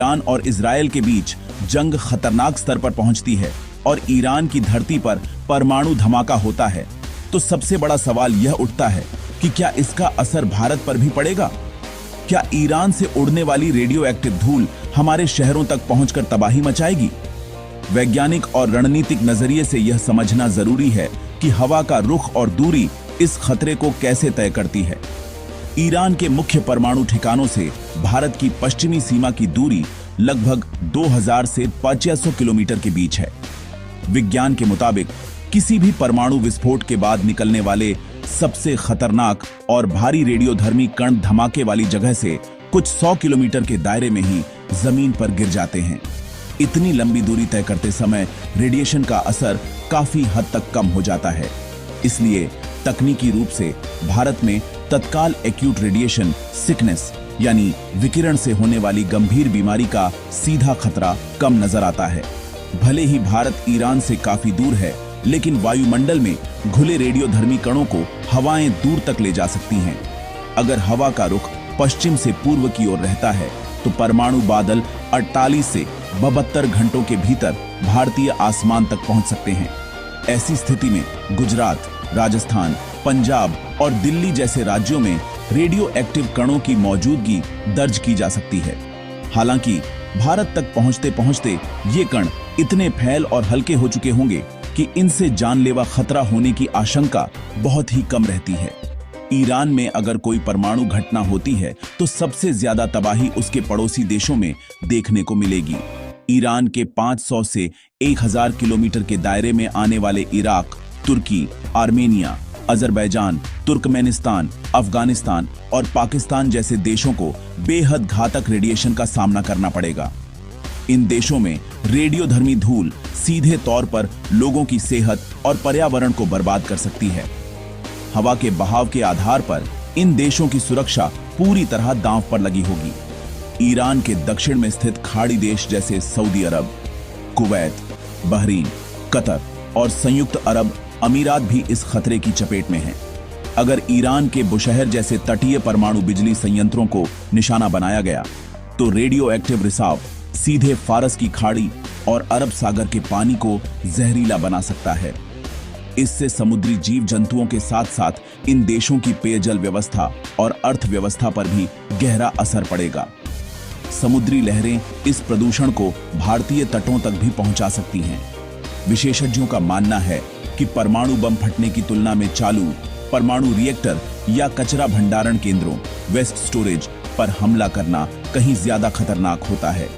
Iran और Israel के बीच जंग खतरनाक स्तर पर पहुंचती है और ईरान की धरती पर परमाणु धमाका होता है, तो सबसे बड़ा सवाल यह उठता है कि क्या इसका असर भारत पर भी पड़ेगा? क्या ईरान से उड़ने वाली रेडियो एक्टिव धूल हमारे शहरों तक पहुंचकर तबाही मचाएगी? वैज्ञानिक और रणनीतिक नजरिए से यह समझना जरूरी है कि हवा का रुख और दूरी इस खतरे को कैसे तय करती है। ईरान के मुख्य परमाणु ठिकानों से भारत की पश्चिमी सीमा की दूरी लगभग 2000 से 2500 किलोमीटर के बीच है। विज्ञान के मुताबिक किसी भी परमाणु विस्फोट के बाद निकलने वाले सबसे खतरनाक और भारी रेडियोधर्मी कण धमाके वाली जगह से कुछ 100 किलोमीटर के दायरे में ही जमीन पर गिर जाते हैं। इतनी लंबी दूरी तय करते समय रेडिएशन का असर काफी हद तक कम हो जाता है। इसलिए तकनीकी रूप से भारत में तत्काल एक्यूट रेडिएशन सिकनेस यानी विकिरण से होने वाली गंभीर बीमारी का सीधा खतरा कम नजर आता है। भले ही भारत ईरान से काफी दूर है, लेकिन वायुमंडल में घुले रेडियोधर्मी कणों को हवाएं दूर तक ले जा सकती हैं। अगर हवा का रुख पश्चिम से पूर्व की ओर रहता है तो परमाणु बादल 48 से 72 घंटों के भीतर भारतीय आसमान तक पहुंच सकते हैं। ऐसी स्थिति में गुजरात, राजस्थान, पंजाब और दिल्ली जैसे राज्यों में रेडियो एक्टिव कणों की मौजूदगी दर्ज की जा सकती है। हालांकि भारत तक पहुंचते पहुंचते ये कण इतने फैल और हल्के हो चुके होंगे कि इनसे जानलेवा खतरा होने की आशंका बहुत ही कम रहती है। ईरान में अगर कोई परमाणु घटना होती है तो सबसे ज्यादा तबाही उसके पड़ोसी देशों में देखने को मिलेगी। ईरान के 500 से 1000 किलोमीटर के दायरे में आने वाले इराक, तुर्की, आर्मेनिया, अजरबैजान, तुर्कमेनिस्तान, अफगानिस्तान और पाकिस्तान जैसे देशों को बेहद घातक रेडिएशन का सामना करना पड़ेगा। इन देशों में रेडियोधर्मी धूल सीधे तौर पर लोगों की सेहत और पर्यावरण को बर्बाद कर सकती है। हवा के बहाव के आधार पर इन देशों की सुरक्षा पूरी तरह दांव पर लगी होगी। ईरान के दक्षिण में स्थित खाड़ी देश जैसे सऊदी अरब, कुवैत, बहरीन, कतर और संयुक्त अरब अमीरात भी इस खतरे की चपेट में हैं। अगर ईरान के बुशहर जैसे तटीय परमाणु बिजली संयंत्रों को निशाना बनाया गया तो रेडियो एक्टिव रिसाव सीधे फारस की खाड़ी और अरब सागर के पानी को जहरीला बना सकता है। इससे समुद्री जीव जंतुओं के साथ साथ इन देशों की पेयजल व्यवस्था और अर्थव्यवस्था पर भी गहरा असर पड़ेगा। समुद्री लहरें इस प्रदूषण को भारतीय तटों तक भी पहुंचा सकती हैं। विशेषज्ञों का मानना है कि परमाणु बम फटने की तुलना में चालू परमाणु रिएक्टर या कचरा भंडारण केंद्रों वेस्ट स्टोरेज पर हमला करना कहीं ज्यादा खतरनाक होता है।